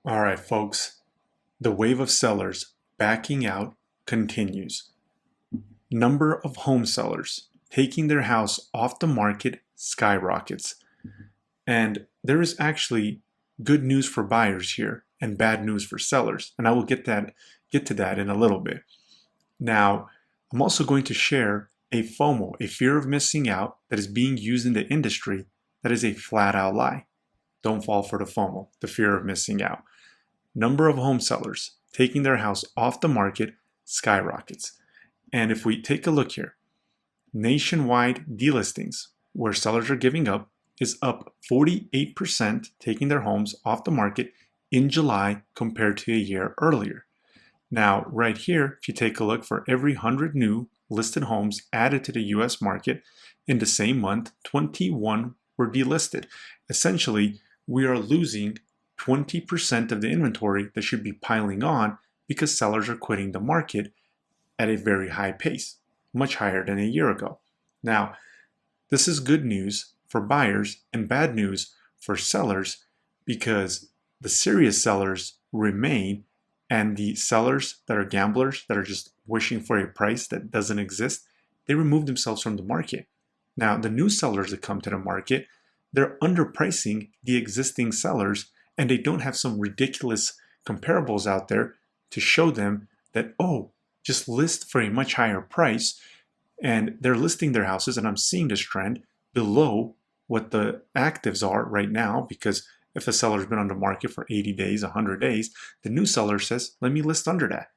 All right, folks, the wave of sellers backing out continues. Number of home sellers taking their house off the market skyrockets. And there is actually good news for buyers here and bad news for sellers. And I will get to that in a little bit. Now, I'm also going to share a FOMO, a fear of missing out, that is being used in the industry that is a flat out lie. Don't fall for the FOMO, the fear of missing out. Number of home sellers taking their house off the market skyrockets. And if we take a look here, nationwide delistings where sellers are giving up is up 48% taking their homes off the market in July compared to a year earlier. Now, right here, if you take a look, for every 100 new listed homes added to the US market in the same month, 21 were delisted. Essentially, we are losing 20% of the inventory that should be piling on because sellers are quitting the market at a very high pace, much higher than a year ago. Now, this is good news for buyers and bad news for sellers because the serious sellers remain, and the sellers that are gamblers, that are just wishing for a price that doesn't exist, they remove themselves from the market. Now, the new sellers that come to the market, they're underpricing the existing sellers, and they don't have some ridiculous comparables out there to show them that, oh, just list for a much higher price. And they're listing their houses, and I'm seeing this trend below what the actives are right now, because if a seller's been on the market for 80 days, 100 days, the new seller says, let me list under that.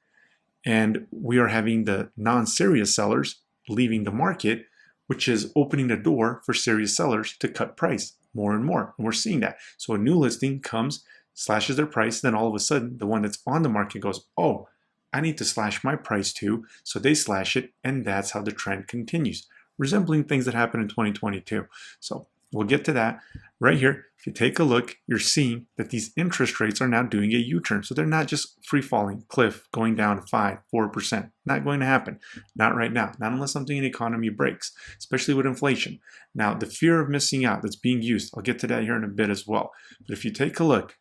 And we are having the non-serious sellers leaving the market, which is opening the door for serious sellers to cut price more and more. And we're seeing that. So a new listing comes, slashes their price, then all of a sudden the one that's on the market goes, oh, I need to slash my price too. So they slash it, and that's how the trend continues, resembling things that happened in 2022. So we'll get to that. Right here, if you take a look, you're seeing that these interest rates are now doing a U-turn. So they're not just free falling, cliff, going down 5, 4%. Not going to happen. Not right now. Not unless something in the economy breaks, especially with inflation. Now, the fear of missing out that's being used, I'll get to that here in a bit as well. But if you take a look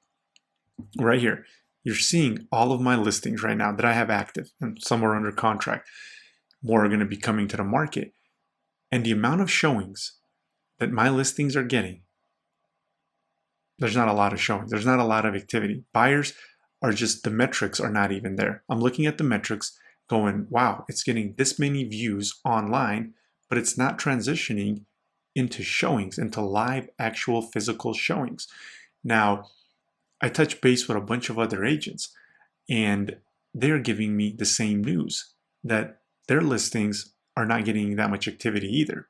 right here, you're seeing all of my listings right now that I have active, and some are under contract. More are going to be coming to the market. And the amount of showings that my listings are getting, there's not a lot of showings. There's not a lot of activity. Buyers are just, the metrics are not even there. I'm looking at the metrics going, wow, it's getting this many views online, but it's not transitioning into showings, into live, actual physical showings. Now, I touch base with a bunch of other agents, and they're giving me the same news, that their listings are not getting that much activity either.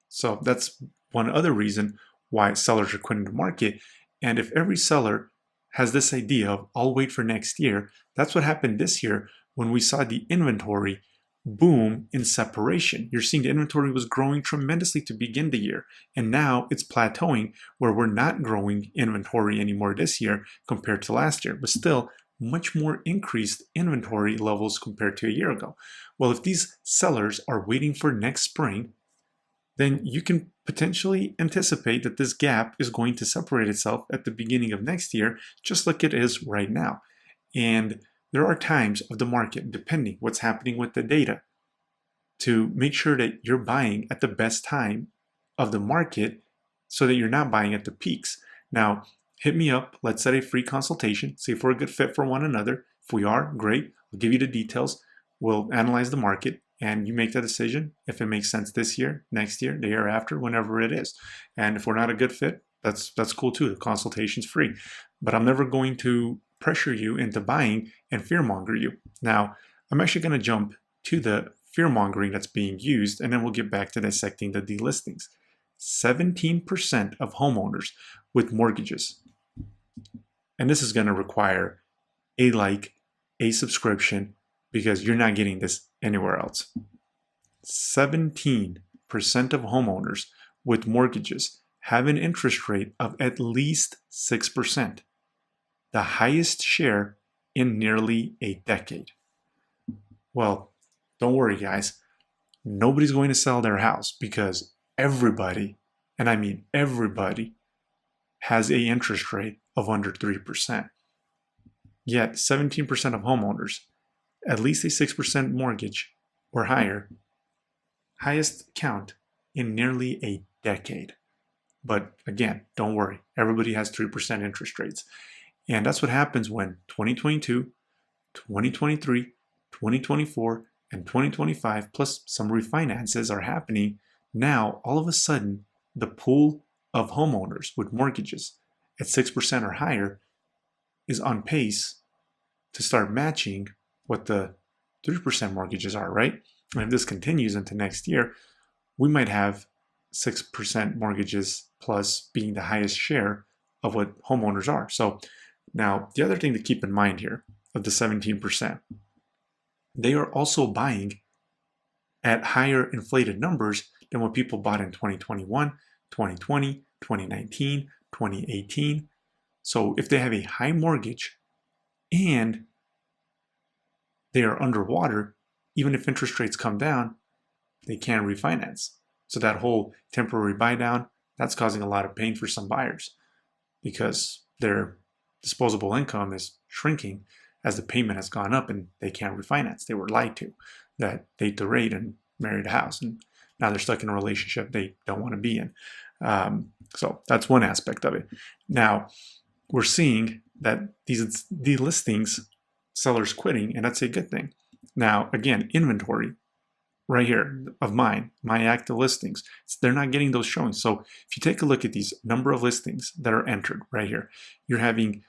So that's one other reason why sellers are quitting the market. And if every seller has this idea of, I'll wait for next year, that's what happened this year when we saw the inventory boom in separation. You're seeing the inventory was growing tremendously to begin the year, and now it's plateauing where we're not growing inventory anymore this year compared to last year, but still much more increased inventory levels compared to a year ago. Well, if these sellers are waiting for next spring, then you can potentially anticipate that this gap is going to separate itself at the beginning of next year, just like it is right now. And there are times of the market, depending what's happening with the data, to make sure that you're buying at the best time of the market so that you're not buying at the peaks. Now, hit me up. Let's set a free consultation, see if we're a good fit for one another. If we are, great. I'll give you the details. We'll analyze the market, and you make the decision if it makes sense this year, next year, the year after, whenever it is. And if we're not a good fit, that's cool too. The consultation's free. But I'm never going to pressure you into buying and fearmonger you. Now, I'm actually going to jump to the fearmongering that's being used, and then we'll get back to dissecting the delistings. 17% of homeowners with mortgages. And this is going to require a like, a subscription, because you're not getting this anywhere else. 17% of homeowners with mortgages have an interest rate of at least 6%, the highest share in nearly a decade. Well, don't worry, guys. Nobody's going to sell their house because everybody, and I mean everybody, has an interest rate of under 3%. Yet 17% of homeowners, at least a 6% mortgage or higher, highest count in nearly a decade. But again, don't worry, everybody has 3% interest rates. And that's what happens when 2022, 2023, 2024, and 2025, plus some refinances are happening. Now, all of a sudden, the pool of homeowners with mortgages at 6% or higher is on pace to start matching what the 3% mortgages are, right? And if this continues into next year, we might have 6% mortgages plus being the highest share of what homeowners are. So now the other thing to keep in mind here of the 17%, they are also buying at higher inflated numbers than what people bought in 2021, 2020, 2019, 2018. So if they have a high mortgage and they are underwater, even if interest rates come down, they can't refinance. So that whole temporary buy down, that's causing a lot of pain for some buyers because their disposable income is shrinking as the payment has gone up and they can't refinance. They were lied to that they'd the rate and married a house, and now they're stuck in a relationship they don't want to be in. So that's one aspect of it. Now, we're seeing that these delistings, sellers quitting, and that's a good thing. Now, again, inventory right here of my active listings, they're not getting those showings. So if you take a look at these number of listings that are entered right here, you're having,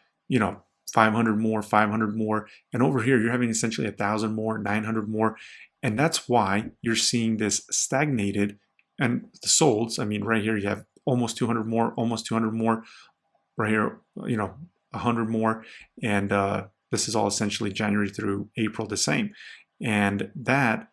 500 more, 500 more, and over here you're having essentially 1,000 more, 900 more, and that's why you're seeing this stagnated. And the solds, right here you have almost 200 more, almost 200 more, right here, 100 more, and this is all essentially January through April the same, and that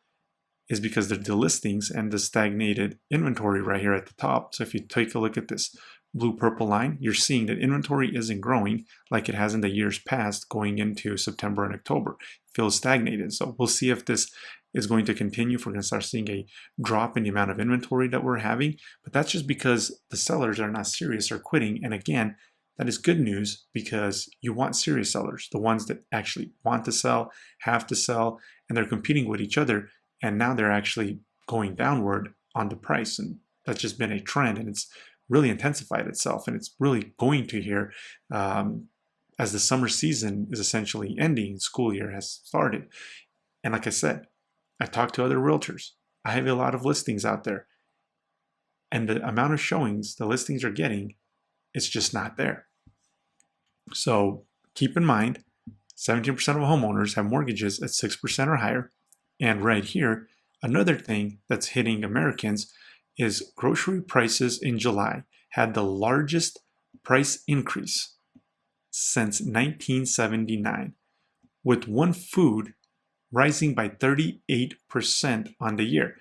is because the delistings and the stagnated inventory right here at the top. So if you take a look at this blue purple line, you're seeing that inventory isn't growing like it has in the years past going into September and October. It feels stagnated. So we'll see if this is going to continue, if we're going to start seeing a drop in the amount of inventory that we're having. But that's just because the sellers are not serious or quitting. And again, that is good news because you want serious sellers, the ones that actually want to sell, have to sell, and they're competing with each other. And now they're actually going downward on the price. And that's just been a trend, and it's really intensified itself. And it's really going to here as the summer season is essentially ending, school year has started. And like I said, I talked to other realtors. I have a lot of listings out there. And the amount of showings the listings are getting, it's just not there. So keep in mind, 17% of homeowners have mortgages at 6% or higher. And right here, another thing that's hitting Americans is grocery prices in July had the largest price increase since 1979, with one food rising by 38% on the year,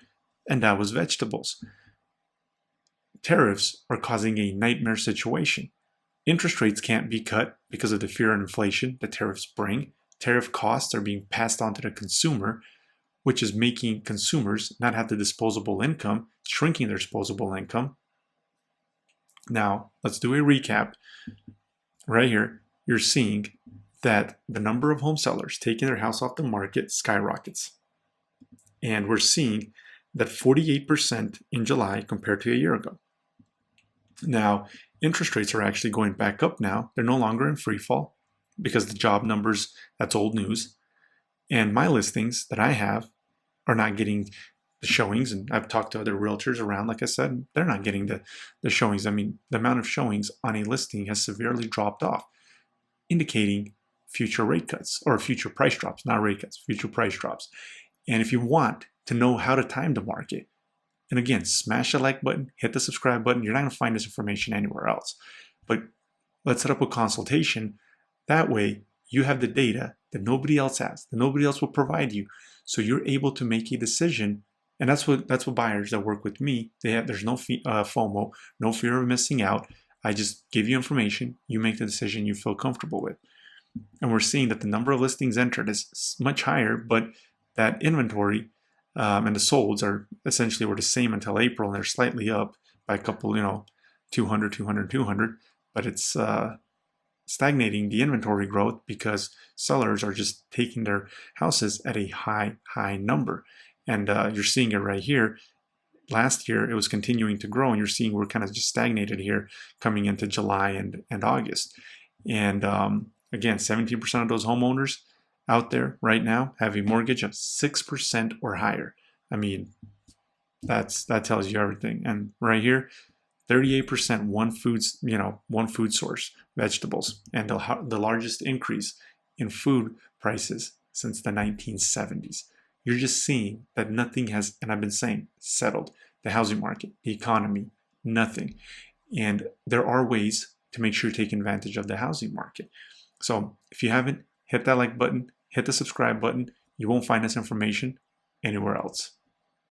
and that was vegetables. Tariffs are causing a nightmare situation. Interest rates can't be cut because of the fear of inflation that tariffs bring. Tariff costs are being passed on to the consumer, which is making consumers not have the disposable income, shrinking their disposable income. Now, let's do a recap. Right here, you're seeing that the number of home sellers taking their house off the market skyrockets. And we're seeing that 48% in July compared to a year ago. Now, interest rates are actually going back up now. They're no longer in free fall because the job numbers, that's old news. And my listings that I have are not getting the showings. And I've talked to other realtors around, like I said, they're not getting the showings. The amount of showings on a listing has severely dropped off, indicating future rate cuts or future price drops, not rate cuts, future price drops. And if you want to know how to time the market, and again, smash the like button, hit the subscribe button. You're not going to find this information anywhere else. But let's set up a consultation. That way, you have the data that nobody else has, that nobody else will provide you. So you're able to make a decision. And that's what buyers that work with me, there's no FOMO, no fear of missing out. I just give you information. You make the decision you feel comfortable with. And we're seeing that the number of listings entered is much higher, but that inventory and the solds are essentially were the same until April, and they're slightly up by a couple, 200, 200, 200. But it's stagnating the inventory growth because sellers are just taking their houses at a high number. And you're seeing it right here. Last year, it was continuing to grow, and you're seeing we're kind of just stagnated here coming into July and August. And again, 17% of those homeowners out there right now have a mortgage of 6% or higher. I mean, that tells you everything. And right here, 38% one food source, vegetables, and the largest increase in food prices since the 1970s. You're just seeing that nothing has, and I've been saying, settled. The housing market, the economy, nothing. And there are ways to make sure you take advantage of the housing market. So if you haven't, hit that like button, hit the subscribe button. You won't find this information anywhere else.